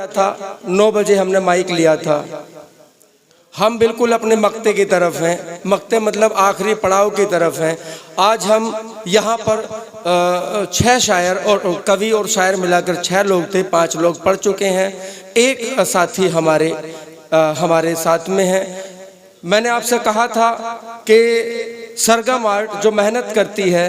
था 9 बजे हमने माइक लिया था। हम बिल्कुल अपने मक्ते की तरफ हैं, मक्ते मतलब आखिरी पड़ाव की तरफ हैं। आज हम यहाँ पर 6 शायर और कवि और शायर मिलाकर 6 लोग थे, 5 लोग पढ़ चुके हैं। एक साथी हमारे साथ में है। मैंने आपसे कहा था कि सरगम आर्ट जो मेहनत करती है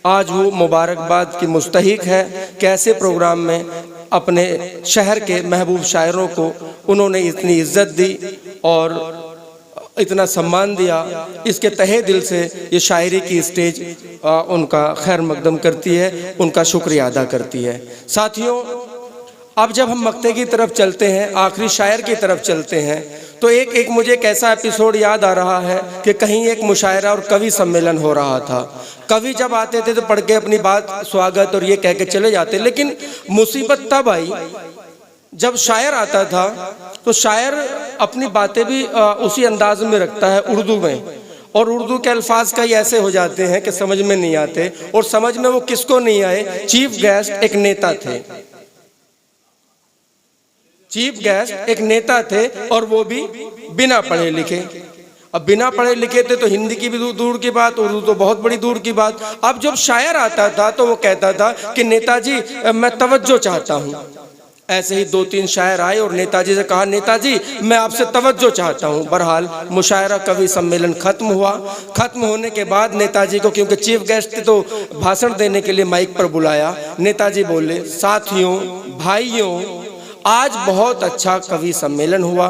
आज वो मुबारकबाद की मुस्तहिक है। कैसे प्रोग्राम में अपने शहर के महबूब शायरों को उन्होंने इतनी इज्जत दी और इतना सम्मान दिया, इसके तहे दिल से ये शायरी की स्टेज उनका खैर मकदम करती है, उनका शुक्रिया अदा करती है। साथियों, अब जब हम मक्ते की तरफ चलते हैं, आखिरी शायर की तरफ चलते हैं, तो एक मुझे एक ऐसा एपिसोड याद आ रहा है कि कहीं एक मुशायरा और कवि सम्मेलन हो रहा था। कवि जब आते थे तो पढ़ के अपनी बात स्वागत और ये कह के चले जाते, लेकिन मुसीबत तब आई जब शायर आता था तो शायर अपनी बातें भी उसी अंदाज में रखता है उर्दू में, और उर्दू के अल्फाज कई ऐसे हो जाते हैं कि समझ में नहीं आते, और समझ में वो किसको नहीं आए। चीफ गेस्ट एक नेता थे, चीफ गेस्ट एक नेता थे और वो भी बिना पढ़े लिखे। अब बिना पढ़े लिखे थे तो हिंदी की भी दूर की बात, उर्दू तो बहुत बड़ी दूर की बात। अब जब शायर आता था तो वो कहता था कि नेताजी मैं तवज्जो चाहता हूँ। ऐसे ही 2-3 शायर आए और नेताजी से कहा, नेताजी मैं आपसे तवज्जो चाहता हूँ। बहरहाल मुशायरा कवि सम्मेलन खत्म हुआ। खत्म होने के बाद नेताजी को, क्योंकि चीफ गेस्ट थे तो भाषण देने के लिए माइक पर बुलाया। नेताजी बोले, साथियों भाइयों, आज बहुत अच्छा कवि सम्मेलन हुआ,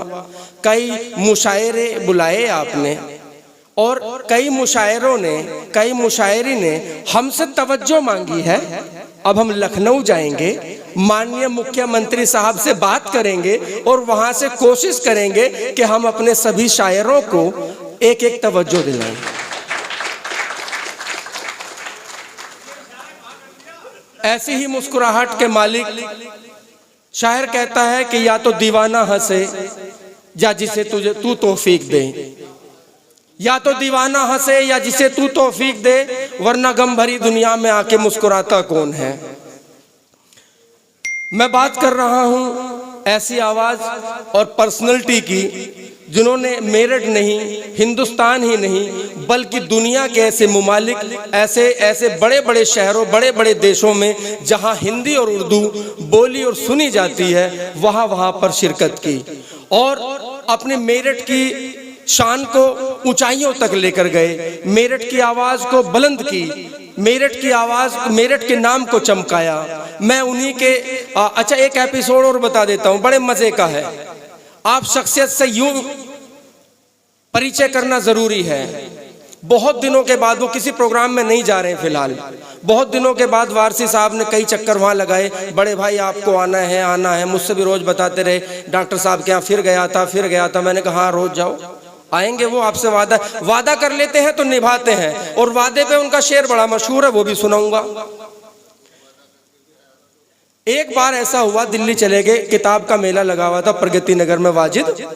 कई मुशायरे बुलाए आपने और कई मुशायरों ने, कई मुशायरी ने हमसे तवज्जो मांगी है। अब हम लखनऊ जाएंगे, माननीय मुख्यमंत्री साहब से बात करेंगे और वहां से कोशिश करेंगे कि हम अपने सभी शायरों को एक एक तवज्जो दिलाएं। ऐसी ही मुस्कुराहट के मालिक शायर कहता है कि या तो दीवाना हंसे या जिसे तू तौफीक दे, या तो दीवाना हंसे या जिसे तू तौफीक दे, वरना गम भरी दुनिया में आके मुस्कुराता कौन है। मैं बात कर रहा हूं ऐसी आवाज और पर्सनैलिटी की जिन्होंने मेरठ नहीं, हिंदुस्तान ही नहीं बल्कि दुनिया के ऐसे मुमालिक, ऐसे बड़े बड़े शहरों, बड़े बड़े देशों में जहां हिंदी और उर्दू बोली और सुनी जाती है, वहां पर शिरकत की और अपने मेरठ की शान को ऊंचाइयों तक लेकर गए, मेरठ की आवाज को बुलंद की, मेरठ की आवाज, मेरठ के नाम को चमकाया। मैं उन्हीं के अच्छा एक एपिसोड और बता देता हूं, बड़े मजे का है। आप शख्सियत से यूं परिचय करना जरूरी है। बहुत दिनों के बाद, वो किसी प्रोग्राम में नहीं जा रहे हैं फिलहाल, बहुत दिनों के बाद वारसी साहब ने कई चक्कर वहां लगाए, बड़े भाई आपको आना है, मुझसे भी रोज बताते रहे। डॉक्टर साहब के यहाँ फिर गया था। मैंने कहा हाँ रोज जाओ, आएंगे वो, आपसे वादा कर लेते हैं तो निभाते हैं, और वादे पे उनका शेर बड़ा मशहूर है, वो भी सुनाऊंगा। एक बार ऐसा हुआ, दिल्ली चले गए, किताब का मेला लगा हुआ था प्रगति नगर में वाजिद,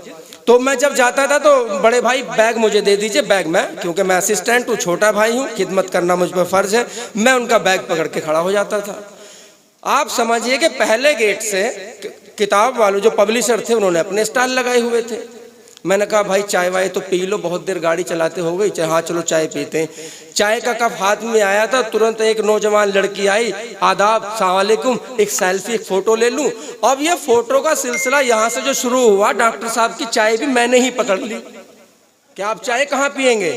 तो मैं जब जाता था तो बड़े भाई बैग मुझे दे दीजिए, बैग में, क्योंकि मैं असिस्टेंट हूँ, छोटा भाई हूँ, खिदमत करना मुझ पर फर्ज है, मैं उनका बैग पकड़ के खड़ा हो जाता था। आप समझिए कि पहले गेट से किताब वालों जो पब्लिशर थे उन्होंने अपने स्टॉल लगाए हुए थे। मैंने कहा भाई चाय वाय तो पी लो, बहुत देर गाड़ी चलाते हो गई, हाँ चलो चाय पीते हैं। चाय का कप हाथ में आया था, तुरंत एक नौजवान लड़की आई, आदाब, अस्सलाम वालेकुम, एक सेल्फी, एक फोटो ले लूं। अब ये फोटो का सिलसिला यहाँ से जो शुरू हुआ, डॉक्टर साहब की चाय भी मैंने ही पकड़ ली कि आप चाय कहाँ पियेंगे।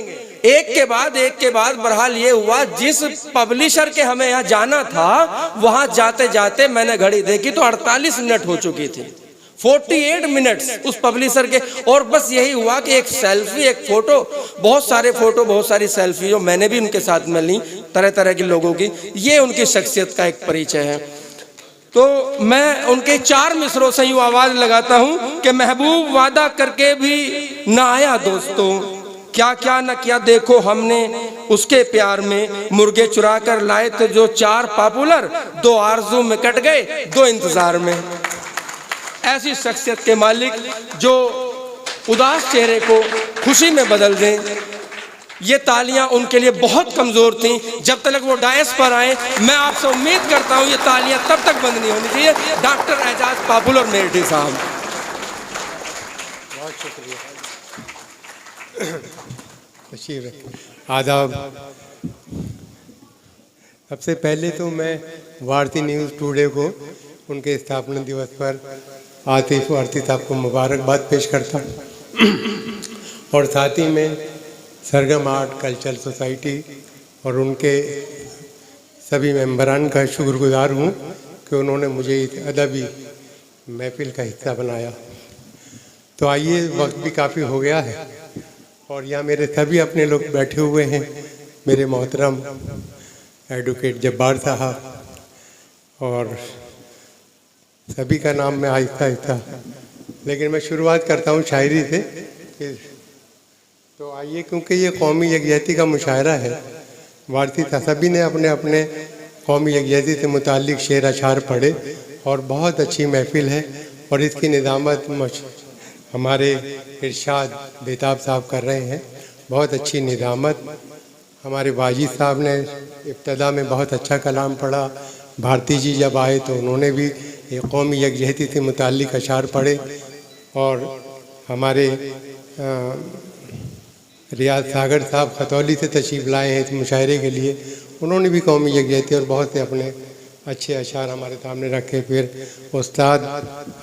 एक के बाद बहरहाल ये हुआ, जिस पब्लिशर के हमें यहाँ जाना था वहां जाते जाते मैंने घड़ी देखी तो 48 मिनट हो चुकी थी, 48 मिनट्स उस पब्लिशर के। और बस यही हुआ कि एक सेल्फी, एक फोटो, बहुत सारी सेल्फी जो मैंने भी उनके साथ में ली, तरह तरह के लोगों की। ये उनकी शख्सियत का एक परिचय है। तो मैं उनके 4 मिसरों से यूं आवाज लगाता हूं कि महबूब वादा करके भी ना आया दोस्तों, क्या क्या न किया देखो हमने उसके प्यार में, मुर्गे चुरा कर लाए थे जो 4 पॉपुलर, 2 आरज़ू में कट गए 2 इंतजार में। ऐसी शख्सियत के मालिक जो उदास चेहरे को खुशी में बदल दें, ये तालियां उनके लिए बहुत कमज़ोर थीं। जब तक वो डायस पर आए, मैं आपसे उम्मीद करता हूं ये तालियां तब तक बंद नहीं होनी चाहिए। डॉक्टर एजाज पापुल और मेरठी साहब, बहुत शुक्रिया। आदाब। सबसे पहले तो मैं भारती न्यूज़ टुडे को उनके स्थापना दिवस पर आतिफ भारती साहब को मुबारकबाद पेश करता हूँ और साथ ही में सरगम आर्ट कल्चरल सोसाइटी और उनके सभी मेंबरान का शुक्रगुजार हूँ कि उन्होंने मुझे इस अदबी महफिल का हिस्सा बनाया। तो आइए, वक्त भी काफ़ी हो गया है और यहाँ मेरे सभी अपने लोग बैठे हुए हैं। मेरे मोहतरम एडवोकेट जब्बार साहब और सभी का नाम मैं आहिस्ता आहिस्ता, लेकिन मैं शुरुआत करता हूँ शायरी से। तो आइए, क्योंकि ये कौमी यकजहती का मुशायरा है, भारती सभी ने अपने अपने कौमी यकजहती से मुताल्लिक़ शेर अशार पढ़े और बहुत अच्छी महफिल है और इसकी निज़ामत हमारे इरशाद बेताब साहब कर रहे हैं। बहुत अच्छी निज़ामत। हमारे वाजिद साहब ने इब्तदा में बहुत अच्छा कलाम पढ़ा। भारती जी जब आए तो उन्होंने भी ये कौमी यकजहती से मुताल्लिक़ अशार पढ़े और हमारे रियाज सागर साहब खतौली से तशरीफ़ लाए हैं इस मुशायरे के लिए। उन्होंने भी कौमी यकजहती और बहुत से अपने अच्छे अशार हमारे सामने रखे। फिर उस्ताद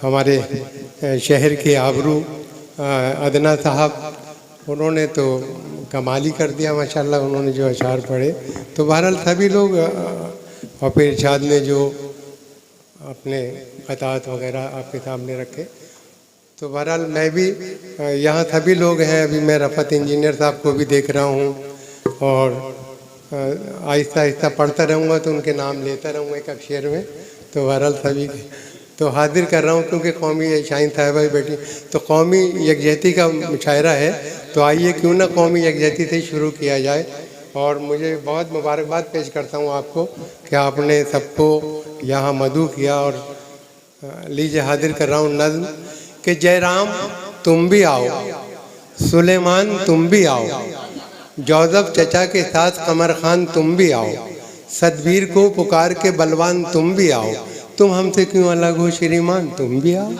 हमारे शहर के आबरू अदना साहब, उन्होंने तो कमाल ही कर दिया माशाल्लाह, उन्होंने जो अशार पढ़े। तो बहरहाल सभी लोग और फिर इरशाद ने जो अपने क़ताअत वगैरह आपके सामने रखे। तो बहरहाल मैं भी यहाँ सभी लोग हैं। अभी मैं रफ़त इंजीनियर साहब को भी देख रहा हूँ और आहिस्ता आहिस्ता पढ़ता रहूँगा तो उनके नाम लेता रहूँगा एक शेर में। तो बहरहाल सभी तो हाजिर कर रहा हूँ क्योंकि कौमी शाहीन साहिबा भी बैठी, तो कौमी यकजहती का मुशायरा है। तो आइए, क्यों ना कौमी यकजहती से शुरू किया जाए। और मुझे बहुत मुबारकबाद पेश करता हूँ आपको कि आपने सबको यहाँ मदऊ किया। और लीजिए, हाजिर कर रहा हूँ नज़्म कि जयराम तुम भी आओ, सुलेमान तुम भी आओ, जोज़फ चचा के साथ कमर खान तुम भी आओ, सतबीर को पुकार के बलवान तुम भी आओ, तुम हमसे क्यों अलग हो श्रीमान तुम भी आओ,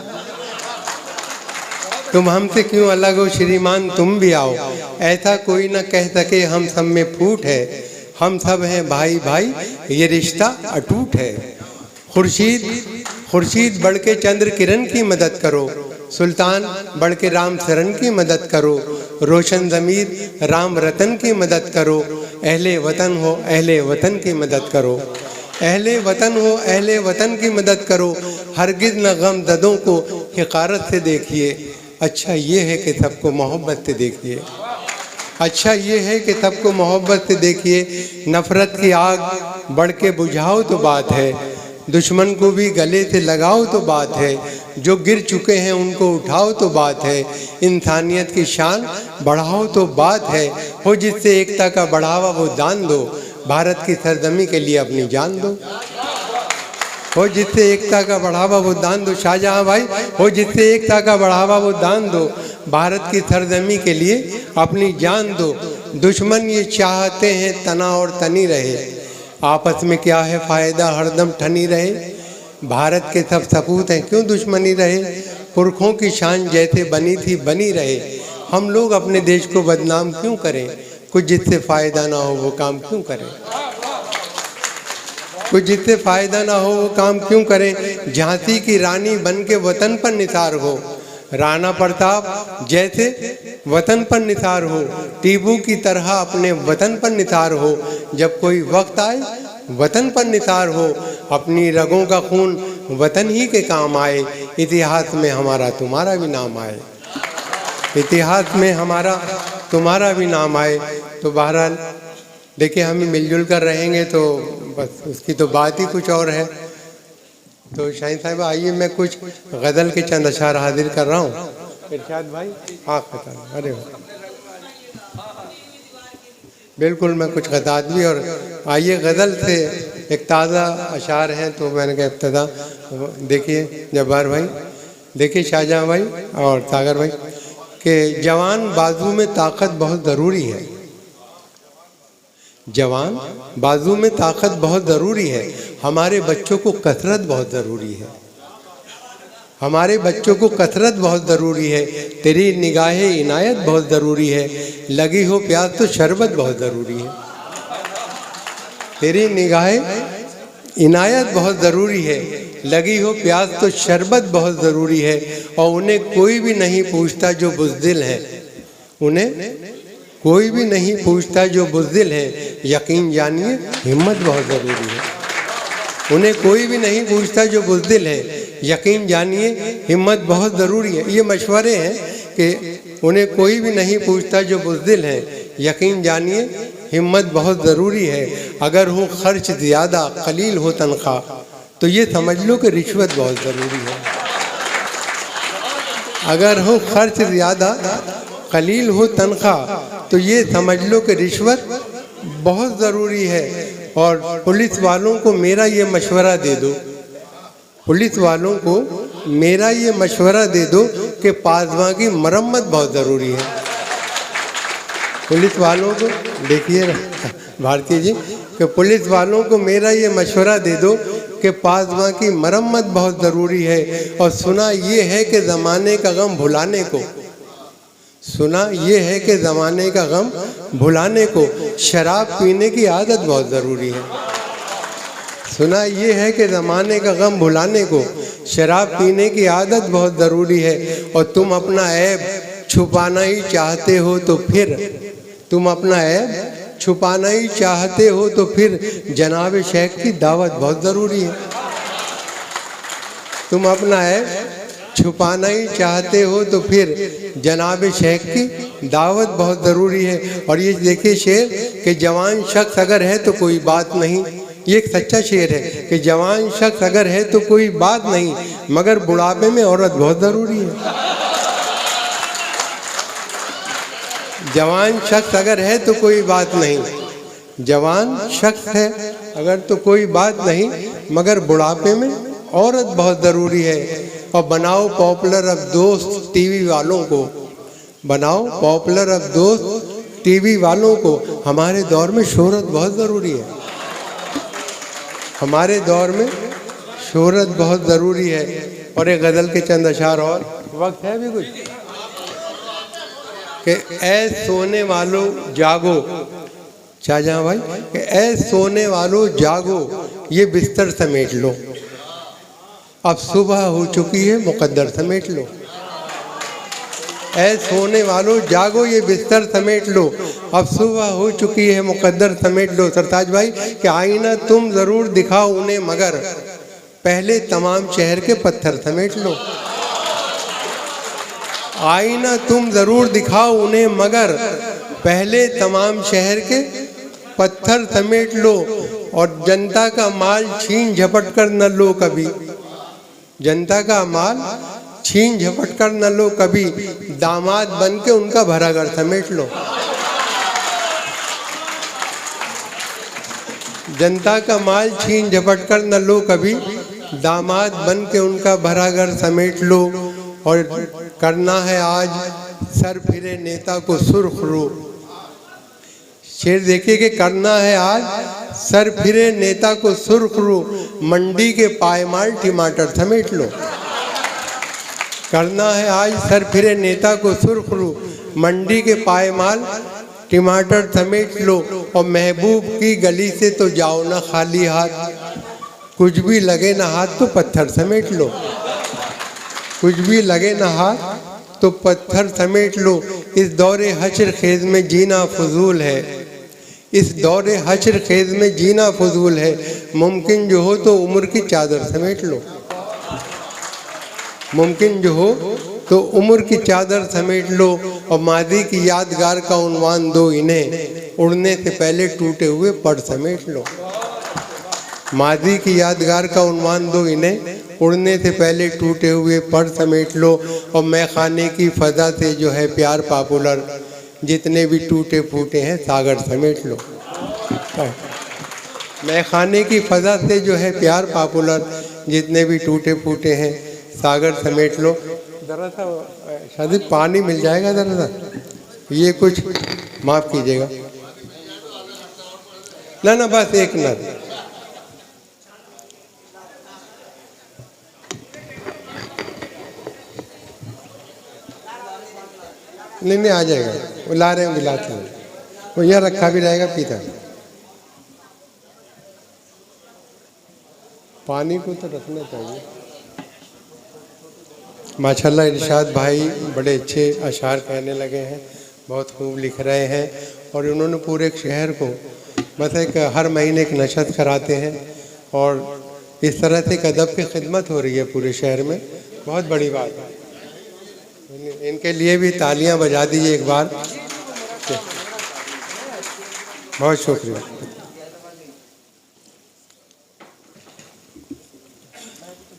तुम हमसे क्यों अलग हो श्रीमान तुम भी आओ, ऐसा कोई न कह सके हम सब में फूट है, हम सब हैं भाई भाई ये रिश्ता अटूट है। खुर्शीद बढ़ के चंद्र किरण की मदद करो, सुल्तान बढ़ के राम शरण की मदद करो, रोशन ज़मीर राम रतन की मदद करो, अहले वतन हो अहले वतन की मदद करो, अहले वतन हो अहले वतन की मदद करो, हरगिज़ न गम ज़दों को हिकारत से देखिए, अच्छा ये है कि सबको मोहब्बत से देखिए, अच्छा ये है कि सबको मोहब्बत से देखिए, नफ़रत की आग बढ़ के बुझाओ तो बात है, दुश्मन को भी गले से लगाओ तो बात है, जो गिर चुके हैं उनको उठाओ तो बात है, इंसानियत की शान बढ़ाओ तो बात है, हो जिससे एकता का बढ़ावा वो दान दो, भारत की सरजमी के लिए अपनी जान दो, हो जिससे एकता का बढ़ावा वो दान दो, शाहजहां भाई, हो जिससे एकता का बढ़ावा वो दान दो, भारत की सरजमी के लिए अपनी जान दो, दुश्मन ये चाहते हैं तना और तनी रहे, आपस में क्या है फ़ायदा हरदम ठनी रहे, भारत के सब सपूत हैं क्यों दुश्मनी रहे, पुरखों की शान जैसे बनी थी बनी रहे, हम लोग अपने देश को बदनाम क्यों करें, कुछ जिससे फ़ायदा ना हो वो काम क्यों करें, कुछ जिससे फ़ायदा ना हो वो काम क्यों करें, झांसी की रानी बन के वतन पर निसार हो, राणा प्रताप जैसे वतन पर निसार हो, टीपू की तरह अपने वतन पर निसार हो, जब कोई वक्त आए वतन पर निसार हो, अपनी रगों का खून वतन ही के काम आए, इतिहास में हमारा तुम्हारा भी नाम आए, इतिहास में हमारा तुम्हारा भी नाम आए। तो बहरहाल देखिए, हम मिलजुल कर रहेंगे तो बस उसकी तो बात ही कुछ और है। तो शाहीन साहब आइए, मैं कुछ गज़ल के चंद अशार हाजिर कर रहा हूँ। इरशाद भाई, हाँ खता, अरे बिल्कुल, मैं कुछ गज़ात भी। और आइए, गज़ल से एक ताज़ा अशार हैं तो मैंने कहा इब्तदा देखिए जब्बार भाई, देखिए शाहजहां भाई और सागर भाई, कि जवान बाजू में ताकत बहुत ज़रूरी है, जवान, बाजू में ताकत बहुत ज़रूरी है। हमारे बच्चों को कसरत बहुत ज़रूरी है, हमारे बच्चों को कसरत बहुत ज़रूरी है। तेरी निगाहे इनायत बहुत ज़रूरी है, लगी हो प्यास तो शरबत बहुत ज़रूरी है। तेरी निगाहे इनायत बहुत ज़रूरी है, लगी हो प्यास तो शरबत बहुत ज़रूरी है। और उन्हें कोई भी नहीं पूछता जो बुज़दिल है, उन्हें कोई भी नहीं पूछता जो बुज़दिल है, यकीन जानिए हिम्मत बहुत ज़रूरी है। उन्हें कोई भी नहीं पूछता जो बुज़दिल है, यकीन जानिए हिम्मत बहुत ज़रूरी है। ये मशवरे हैं कि उन्हें कोई भी नहीं पूछता जो बुज़दिल है, यकीन जानिए हिम्मत बहुत ज़रूरी है। अगर हो खर्च ज़्यादा कलील हो तनख्वाह, तो ये समझ लो कि रिश्वत बहुत ज़रूरी है। अगर हो खर्च ज़्यादा कलील हो तनख्वाह, तो ये समझ लो कि रिश्वत बहुत ज़रूरी है। और पुलिस वालों को मेरा ये मशवरा दे दो, पुलिस वालों को मेरा ये मशवरा दे दो कि पासवां की मरम्मत बहुत ज़रूरी है। पुलिस वालों को देखिए भारती जी, कि पुलिस वालों को मेरा ये मशवरा दे दो कि पासवां की मरम्मत बहुत ज़रूरी है। और सुना ये है कि ज़माने का गम भुलाने को, सुना ये है कि ज़माने का गम भुलाने को शराब पीने की आदत बहुत ज़रूरी है। सुना ये है कि ज़माने का गम भुलाने को शराब पीने की आदत बहुत ज़रूरी है। और तुम अपना ऐब छुपाना ही चाहते हो तो फिर, तुम अपना ऐब छुपाना ही चाहते हो तो फिर जनाब शेख की दावत बहुत ज़रूरी है। तुम अपना ऐब छुपाना ही चाहते हो तो फिर जनाब शेख की दावत बहुत ज़रूरी है। और ये देखिए शेर कि जवान शख्स अगर है तो कोई बात नहीं, ये एक सच्चा शेर है कि जवान शख्स अगर है तो कोई बात नहीं, मगर बुढ़ापे में औरत बहुत ज़रूरी है। जवान शख्स अगर है तो कोई बात नहीं, जवान शख्स है अगर तो कोई बात नहीं, मगर बुढ़ापे में औरत बहुत ज़रूरी है। और बनाओ पॉपुलर अब दोस्त टीवी वालों को, बनाओ पॉपुलर अब दोस्त टीवी वालों को। हमारे दौर में शोहरत बहुत ज़रूरी है, हमारे दौर में शोहरत बहुत ज़रूरी है। और एक गज़ल के चंद अशार और, वक्त है भी कुछ, कि ऐ सोने वालों जागो, शाहजहां भाई, कि ऐ सोने वालों जागो ये बिस्तर समेट लो, अब सुबह हो चुकी है मुकद्दर समेट लो। ऐ सोने वालों जागो ये बिस्तर समेट लो, अब सुबह हो चुकी है मुकद्दर समेट लो। सरताज भाई कि आईना तुम ज़रूर दिखाओ उन्हें, मगर पहले तमाम शहर के पत्थर समेट लो। आईना तुम ज़रूर दिखाओ उन्हें, मगर पहले तमाम शहर के पत्थर समेट लो। और जनता का माल छीन झपट कर न लो कभी, जनता का माल छीन झपट कर न लो कभी, दामाद बन के उनका भरा घर समेट लो। जनता का माल छीन झपट कर न लो कभी, दामाद बन के उनका भरा घर समेट लो। और करना है आज सर फिरे नेता को सुर्ख रो, शेर देखिए कि करना है आज सर फिरे नेता को सुर्ख रो, मंडी के पायमाल टमाटर समेट लो। करना है आज सर फिरे नेता को सुर्ख रो, मंडी के पायमाल टमाटर समेट लो। और महबूब की गली से तो जाओ ना खाली हाथ, कुछ भी लगे ना हाथ तो पत्थर समेट लो, कुछ भी लगे ना हाथ तो पत्थर समेट लो। इस दौरे हश्र खेज में जीना फजूल है, इस दौरे हश्र खेज में जीना फजूल है, मुमकिन जो हो तो उम्र की चादर समेट लो, मुमकिन जो हो तो उम्र की चादर समेट लो। और मादी की यादगार का उन्वान दो इन्हें, उड़ने से पहले टूटे हुए पड़ समेट लो। मादी की यादगार का उन्वान दो इन्हें, उड़ने से पहले टूटे हुए पड़ समेट लो। और मैखाने की फ़ज़ा से जो है प्यार पॉपुलर, जितने भी टूटे फूटे हैं सागर समेट लो। मैखाने की फ़ज़ा से जो है प्यार पॉपुलर, जितने भी टूटे फूटे हैं सागर समेट लो। ज़रा सा शादी पानी मिल जाएगा, ज़रा सा ये कुछ माफ़ कीजिएगा। ना ना बस एक नर। नहीं नहीं आ जाएगा, वो ला रहे हैं गिलास में, वो यहाँ रखा भी रहेगा पीता। पानी को तो रखना चाहिए। माशाल्लाह इरशाद भाई बड़े अच्छे अशार कहने लगे हैं, बहुत खूब लिख रहे हैं। और उन्होंने पूरे शहर को बस एक हर महीने एक नशत कराते हैं और इस तरह से एक अदब की खिदमत हो रही है पूरे शहर में, बहुत बड़ी बात है। इनके लिए भी तालियां बजा दीजिए एक बार, बहुत शुक्रिया।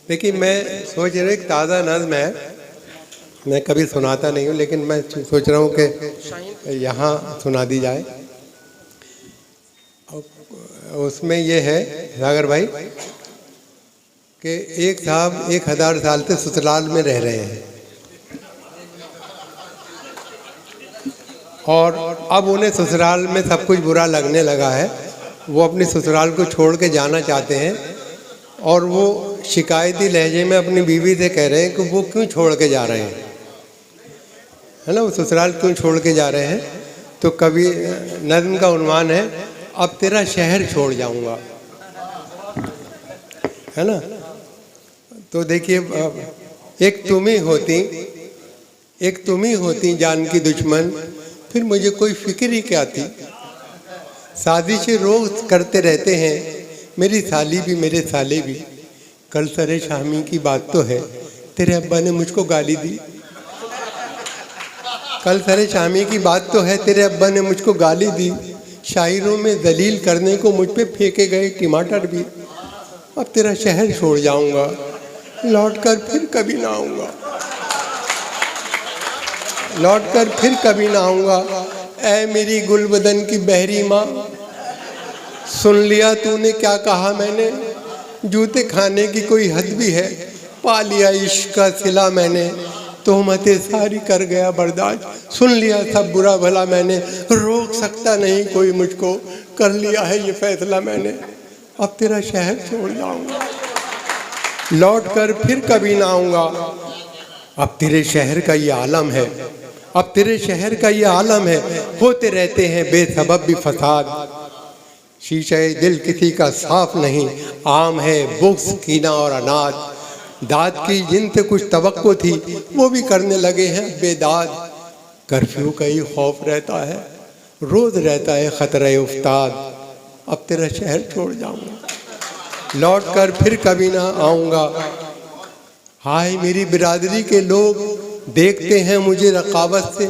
देखिए मैं सोच रहा हूँ एक ताज़ा नज़्म है, मैं कभी सुनाता नहीं हूँ लेकिन मैं सोच रहा हूँ कि यहाँ सुना दी जाए। उसमें ये है सागर भाई कि एक साहब 1000 साल से ससुराल में रह रहे हैं और अब उन्हें ससुराल में सब कुछ बुरा लगने लगा है। वो अपने ससुराल को छोड़ के जाना चाहते हैं और वो शिकायती लहजे में अपनी बीवी से कह रहे हैं कि वो क्यों छोड़ के जा रहे हैं, है ना, वो ससुराल क्यों छोड़ के जा रहे हैं। तो कभी नज़्म का उन्वान है अब तेरा शहर छोड़ जाऊंगा, है ना। तो देखिए एक तुम ही होती जान की दुश्मन, फिर मुझे कोई फिक्र ही क्या थी। साजिशें रोज करते रहते हैं मेरी साली भी मेरे साले भी, कल सरे शामी की बात तो है तेरे अब्बा ने मुझको गाली दी। कल सरे शामी की बात तो है तेरे अब्बा ने मुझको गाली दी, शायरों में दलील करने को मुझ पे फेंके गए टमाटर भी। अब तेरा शहर छोड़ जाऊंगा, लौट कर फिर कभी ना आऊँगा, लौट कर फिर कभी ना आऊँगा। ऐ मेरी गुलबदन की बहरी माँ, सुन लिया तूने क्या कहा मैंने, जूते खाने की कोई हद भी है, पा लिया इश्क का सिला मैंने, तोहमतें सारी कर गया बर्दाश्त, सुन लिया सब बुरा भला मैंने, रोक सकता नहीं कोई मुझको, कर लिया है ये फैसला मैंने। अब तेरा शहर छोड़ जाऊंगा, लौट कर फिर कभी ना आऊँगा। अब तेरे शहर का ये आलम है, अब तेरे शहर का ये आलम है, होते रहते हैं बेसबब भी फसाद। शीशे दिल किसी का साफ नहीं, आम है बुग़्ज़ कीना और अनाज। दाद की जिनसे कुछ तवक्को थी वो भी करने लगे हैं बेदाद। कर्फ्यू का ही खौफ रहता है, रोज़ रहता है ख़तरा उफ्ताद। अब तेरा शहर छोड़ जाऊंगा, लौट कर फिर कभी ना आऊँगा। हाय मेरी बिरादरी के लोग देखते हैं मुझे रक़ाबत से,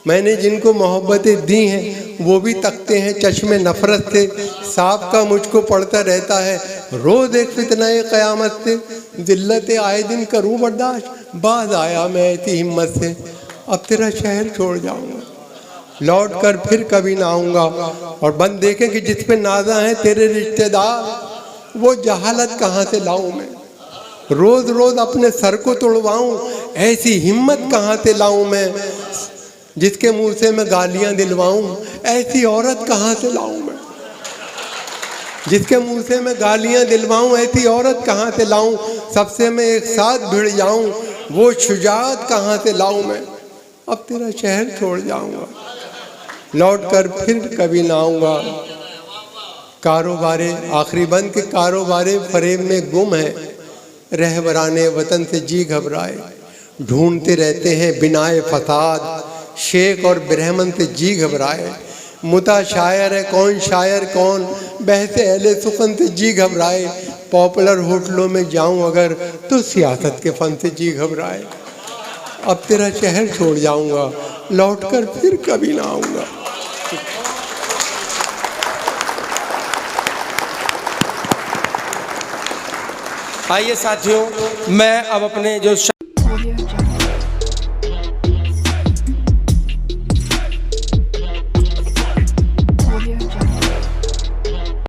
मैंने जिनको मोहब्बतें दी हैं वो भी तकते हैं चश्मे नफ़रत से। सांप का मुझको पड़ता रहता है रोज़ एक फितनाए क़यामत से, ज़िल्लत आए दिन करूँ बर्दाश्त, बाज आया मैं ऐसी हिम्मत से। अब तेरा शहर छोड़ जाऊँगा, लौट कर फिर कभी ना आऊँगा। और बंद देखें कि जिस पे नाज़ा हैं तेरे रिश्तेदार, वो जहालत कहाँ से लाऊँ मैं, रोज़ रोज़ अपने सर को तोड़वाऊँ, ऐसी हिम्मत कहाँ से लाऊँ मैं, जिसके मुंह से मैं गालियाँ दिलवाऊँ, ऐसी औरत कहाँ से लाऊँ मैं, जिसके मुंह से मैं गालियाँ दिलवाऊँ, ऐसी औरत कहाँ से लाऊँ, सबसे मैं एक साथ भिड़ जाऊँ, वो शुजाअत कहाँ से लाऊँ मैं। अब तेरा शहर छोड़ जाऊँगा, लौट कर फिर कभी ना आऊँगा। कारोबारे आखिरी बंद के कारोबारे फरेब में गुम है, रहबराने वतन से जी घबराए, ढूंढते रहते हैं बिनाए फसाद, शेख और ब्राह्मण से जी घबराए। मुता शायर है कौन शायर कौन, बहसे अहले सुखन से जी घबराए, पॉपुलर होटलों में जाऊं अगर तो सियासत के फन से जी घबराए। अब तेरा शहर छोड़ जाऊंगा, लौटकर फिर कभी ना आऊँगा। आइए साथियों, मैं अब अपने जो